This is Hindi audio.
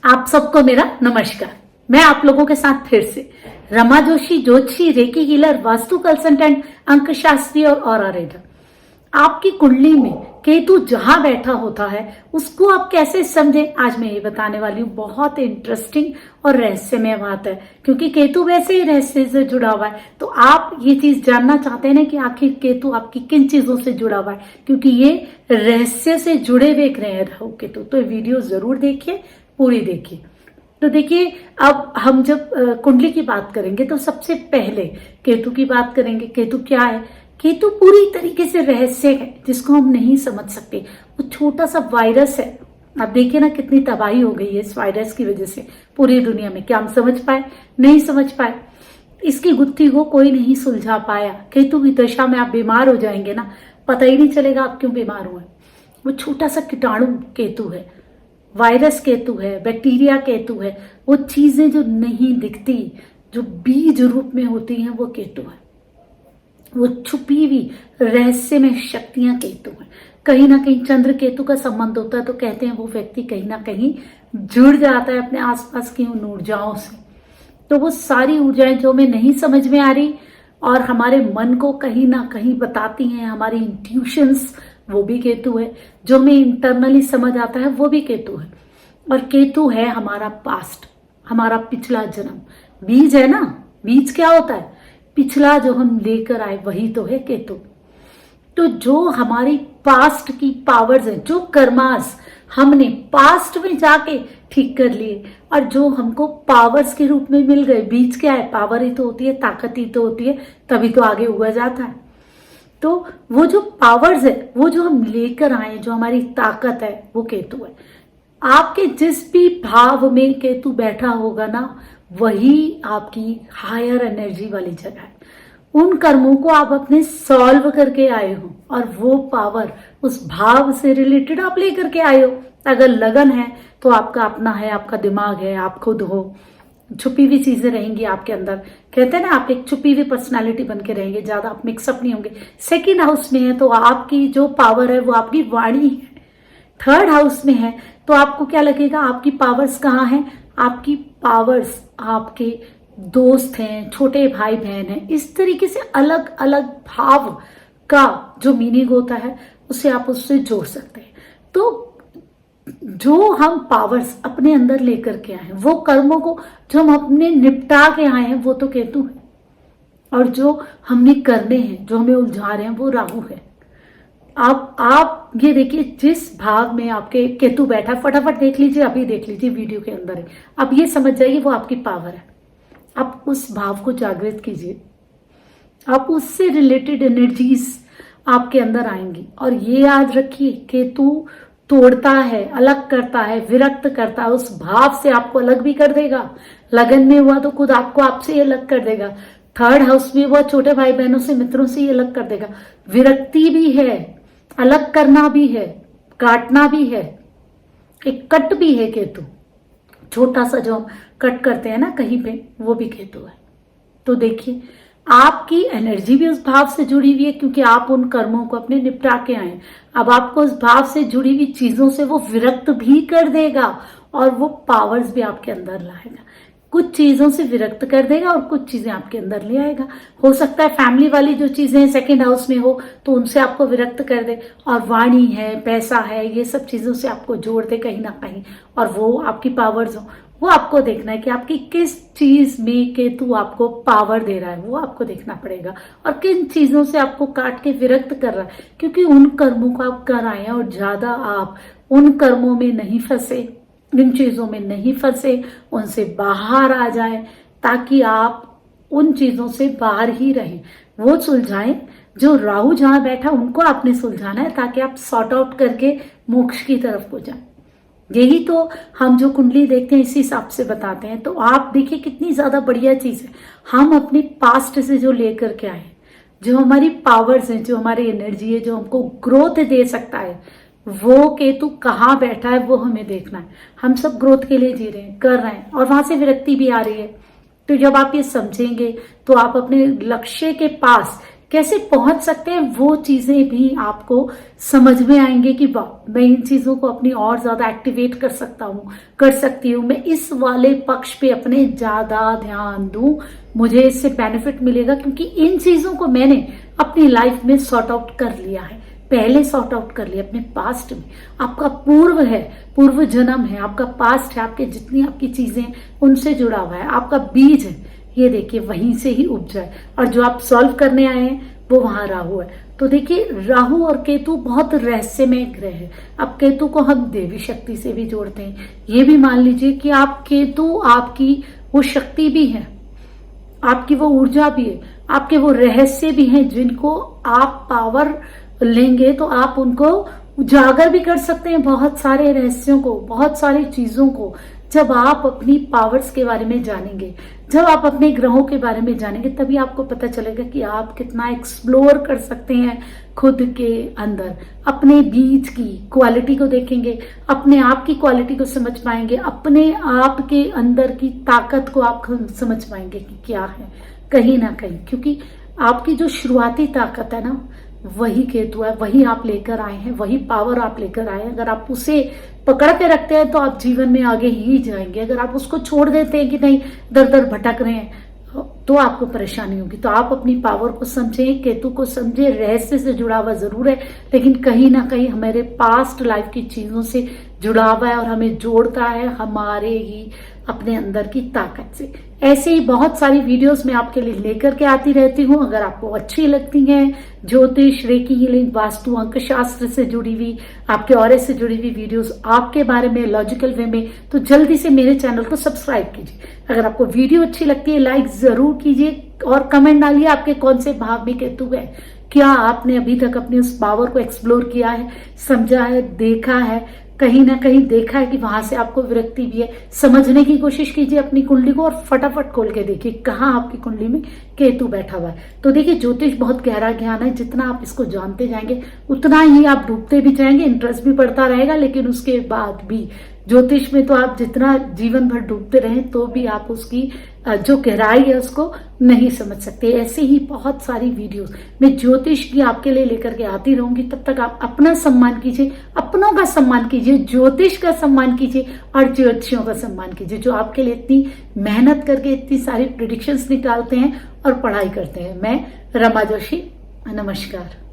आप सबको मेरा नमस्कार। मैं आप लोगों के साथ फिर से रमा जोशी, ज्योतिषी, रेकी हीलर, वास्तु कंसल्टेंट, अंक शास्त्री और ऑरा रीडर। आपकी कुंडली में केतु जहां बैठा होता है उसको आप कैसे समझे, आज मैं ये बताने वाली हूँ। बहुत इंटरेस्टिंग और रहस्यमय बात है, क्योंकि केतु वैसे ही रहस्य से जुड़ा हुआ है। तो आप ये चीज जानना चाहते हैं ना कि आखिर केतु आपकी किन चीजों से जुड़ा हुआ है, क्योंकि ये रहस्य से जुड़े हुए ग्रह है राहु केतु। तो वीडियो जरूर देखिए, पूरी देखिए। तो देखिए, अब हम जब कुंडली की बात करेंगे तो सबसे पहले केतु की बात करेंगे। केतु क्या है? केतु पूरी तरीके से रहस्य है जिसको हम नहीं समझ सकते। वो छोटा सा वायरस है। अब देखिए ना कितनी तबाही हो गई है इस वायरस की वजह से पूरी दुनिया में। क्या हम समझ पाए? नहीं समझ पाए। इसकी गुत्थी को कोई नहीं सुलझा पाया। केतु की दशा में आप बीमार हो जाएंगे ना, पता ही नहीं चलेगा आप क्यों बीमार हुए। वो छोटा सा कीटाणु केतु है, वायरस केतु है, बैक्टीरिया केतु है। वो चीजें जो नहीं दिखती, जो बीज रूप में होती हैं, वो केतु है। वो छुपी हुई रहस्य में शक्तियां केतु है। कहीं ना कहीं चंद्र केतु का संबंध होता है तो कहते हैं वो व्यक्ति कहीं ना कहीं जुड़ जाता है अपने आसपास की उन ऊर्जाओं से। तो वो सारी ऊर्जाएं जो हमें नहीं समझ में आ रही और हमारे मन को कहीं ना कहीं बताती हैं, हमारी इंट्यूशंस, वो भी केतु है। जो हमें इंटरनली समझ आता है वो भी केतु है। और केतु है हमारा पास्ट, हमारा पिछला जन्म। बीज है ना, बीज क्या होता है? पिछला जो हम लेकर आए वही तो है केतु। तो जो हमारी पास्ट की पावर्स है, जो कर्मास हमने पास्ट में जाके ठीक कर लिए और जो हमको पावर्स के रूप में मिल गए। बीज क्या है? पावर ही तो होती है, ताकत ही तो होती है, तभी तो आगे उगा जाता है। तो वो जो पावर्स है, वो जो हम लेकर आए, जो हमारी ताकत है, वो केतु है। आपके जिस भी भाव में केतु बैठा होगा ना, वही आपकी हायर एनर्जी वाली जगह है। उन कर्मों को आप अपने सॉल्व करके आए हो और वो पावर उस भाव से रिलेटेड आप लेकर के आए हो। अगर लगन है तो आपका अपना है, आपका दिमाग है, आप खुद हो। छुपी हुई चीजें रहेंगी आपके अंदर। कहते हैं ना, आप एक छुपी हुई पर्सनालिटी बन के रहेंगे, ज्यादा आप मिक्सअप नहीं होंगे। सेकेंड हाउस में है तो आपकी जो पावर है वो आपकी वाणी है। थर्ड हाउस में है तो आपको क्या लगेगा? आपकी पावर्स कहाँ हैं? आपकी पावर्स आपके दोस्त हैं, छोटे भाई बहन हैं। इस तरीके से अलग अलग भाव का जो मीनिंग होता है उसे आप उससे जोड़ सकते हैं। तो जो हम पावर्स अपने अंदर लेकर के आए हैं, वो कर्मों को जो हम अपने निपटा के आए हैं, वो तो केतु है। और जो हमने करने हैं, जो हमें उलझा रहे हैं, वो राहु है। आप ये देखिए, जिस भाव में आपके केतु बैठा, फटाफट देख लीजिए, अभी देख लीजिए, वीडियो के अंदर है। अब ये समझ जाइए वो आपकी पावर है। आप उस भाव को जागृत कीजिए, आप उससे रिलेटेड एनर्जीज आपके अंदर आएंगी। और ये याद रखिए, केतु तोड़ता है, अलग करता है, विरक्त करता है। उस भाव से आपको अलग भी कर देगा। लगन में हुआ तो खुद आपको आपसे ही अलग कर देगा। थर्ड हाउस में हुआ छोटे भाई बहनों से, मित्रों से ही अलग कर देगा। विरक्ति भी है, अलग करना भी है, काटना भी है, एक कट भी है केतु। छोटा सा जो हम कट करते हैं ना कहीं पे, वो भी केतु है। तो देखिए, आपकी एनर्जी भी उस भाव से जुड़ी हुई है, क्योंकि आप उन कर्मों को अपने निपटा के आए। अब आपको उस भाव से जुड़ी हुई चीजों से वो विरक्त भी कर देगा और वो पावर्स भी आपके अंदर लाएगा। कुछ चीजों से विरक्त कर देगा और कुछ चीजें आपके अंदर ले आएगा। हो सकता है फैमिली वाली जो चीजें सेकंड हाउस में हो तो उनसे आपको विरक्त कर दे, और वाणी है, पैसा है, ये सब चीजों से आपको जोड़ दे कहीं ना कहीं, और वो आपकी पावर्स हो। वो आपको देखना है कि आपकी किस चीज में केतु आपको पावर दे रहा है, वो आपको देखना पड़ेगा। और किन चीजों से आपको काट के विरक्त कर रहा है, क्योंकि उन कर्मों को आप कर आए हैं और ज्यादा आप उन कर्मों में नहीं फंसे, इन चीजों में नहीं फंसे, उनसे बाहर आ जाए, ताकि आप उन चीजों से बाहर ही रहें। वो सुलझाएं जो राहु जहां बैठा उनको आपने सुलझाना है, ताकि आप सॉर्ट आउट करके मोक्ष की तरफ को जाए। यही तो हम जो कुंडली देखते हैं इसी हिसाब से बताते हैं। तो आप देखिए कितनी ज्यादा बढ़िया चीज है। हम अपने पास्ट से जो लेकर के आए, जो हमारी पावर्स हैं, जो हमारी एनर्जी है, जो हमको ग्रोथ दे सकता है, वो केतु कहाँ बैठा है वो हमें देखना है। हम सब ग्रोथ के लिए जी रहे हैं, कर रहे हैं, और वहां से विरक्ति भी आ रही है। तो जब आप ये समझेंगे तो आप अपने लक्ष्य के पास कैसे पहुंच सकते हैं, वो चीजें भी आपको समझ में आएंगे कि वाह, मैं इन चीजों को अपनी और ज्यादा एक्टिवेट कर सकता हूँ, कर सकती हूँ, मैं इस वाले पक्ष पे अपने ज्यादा ध्यान दूं, मुझे इससे बेनिफिट मिलेगा क्योंकि इन चीजों को मैंने अपनी लाइफ में सॉर्ट आउट कर लिया है, पहले सॉर्ट आउट कर लिया अपने पास्ट में। आपका पूर्व है, पूर्व जन्म है, आपका पास्ट है, आपके जितनी आपकी चीजें उनसे जुड़ा हुआ है, आपका बीज है, ये देखिए वहीं से ही उपजा है। और जो आप सॉल्व करने आए हैं वो वहां राहु है। तो देखिए राहु और केतु बहुत रहस्यमय ग्रह है। अब केतु को हम देवी शक्ति से भी जोड़ते हैं। ये भी मान लीजिए कि आप केतु आपकी वो शक्ति भी है, आपकी वो ऊर्जा भी है, आपके वो रहस्य भी हैं जिनको आप पावर लेंगे तो आप उनको उजागर भी कर सकते हैं, बहुत सारे रहस्यों को, बहुत सारी चीजों को। जब आप अपनी पावर्स के बारे में जानेंगे, जब आप अपने ग्रहों के बारे में जानेंगे, तभी आपको पता चलेगा कि आप कितना एक्सप्लोर कर सकते हैं खुद के अंदर। अपने बीज की क्वालिटी को देखेंगे, अपने आप की क्वालिटी को समझ पाएंगे, अपने आप के अंदर की ताकत को आप समझ पाएंगे कि क्या है कहीं ना कहीं। क्योंकि आपकी जो शुरुआती ताकत है ना, वही केतु है, वही आप लेकर आए हैं, वही पावर आप लेकर आए हैं। अगर आप उसे पकड़ के रखते हैं तो आप जीवन में आगे ही जाएंगे। अगर आप उसको छोड़ देते हैं कि नहीं, दर दर भटक रहे हैं, तो आपको परेशानी होगी। तो आप अपनी पावर को समझें, केतु को समझे, रहस्य से जुड़ा हुआ जरूर है, लेकिन कहीं ना कहीं हमारे पास्ट लाइफ की चीजों से जुड़ा हुआ है और हमें जोड़ता है हमारे ही अपने अंदर की ताकत से। ऐसे ही बहुत सारी वीडियोस मैं आपके लिए लेकर के आती रहती हूँ। अगर आपको अच्छी लगती हैं ज्योतिष, रेकी हीलिंग, वास्तु, अंक शास्त्र से जुड़ी हुई, आपके ऑरे से जुड़ी हुई वीडियोस, आपके बारे में लॉजिकल वे में, तो जल्दी से मेरे चैनल को सब्सक्राइब कीजिए। अगर आपको वीडियो अच्छी लगती है लाइक जरूर कीजिए और कमेंट डालिए आपके कौन से भाव में केतु है। क्या आपने अभी तक अपनी उस पावर को एक्सप्लोर किया है, समझा है, देखा है, कहीं ना कहीं देखा है कि वहां से आपको विरक्ति भी है। समझने की कोशिश कीजिए अपनी कुंडली को और फटाफट खोल के देखिए कहाँ आपकी कुंडली में केतु बैठा हुआ है। तो देखिए ज्योतिष बहुत गहरा ज्ञान है, जितना आप इसको जानते जाएंगे उतना ही आप डूबते भी जाएंगे, इंटरेस्ट भी बढ़ता रहेगा। लेकिन उसके बाद भी ज्योतिष में तो आप जितना जीवन भर डूबते रहें तो भी आप उसकी जो गहराई है उसको नहीं समझ सकते। ऐसे ही बहुत सारी वीडियोस मैं ज्योतिष की आपके लिए लेकर के आती रहूंगी। तब तक आप अपना सम्मान कीजिए, अपनों का सम्मान कीजिए, ज्योतिष का सम्मान कीजिए और ज्योतिषियों का सम्मान कीजिए जो आपके लिए इतनी मेहनत करके इतनी सारी प्रिडिक्शंस निकालते हैं और पढ़ाई करते हैं। मैं रमा जोशी, नमस्कार।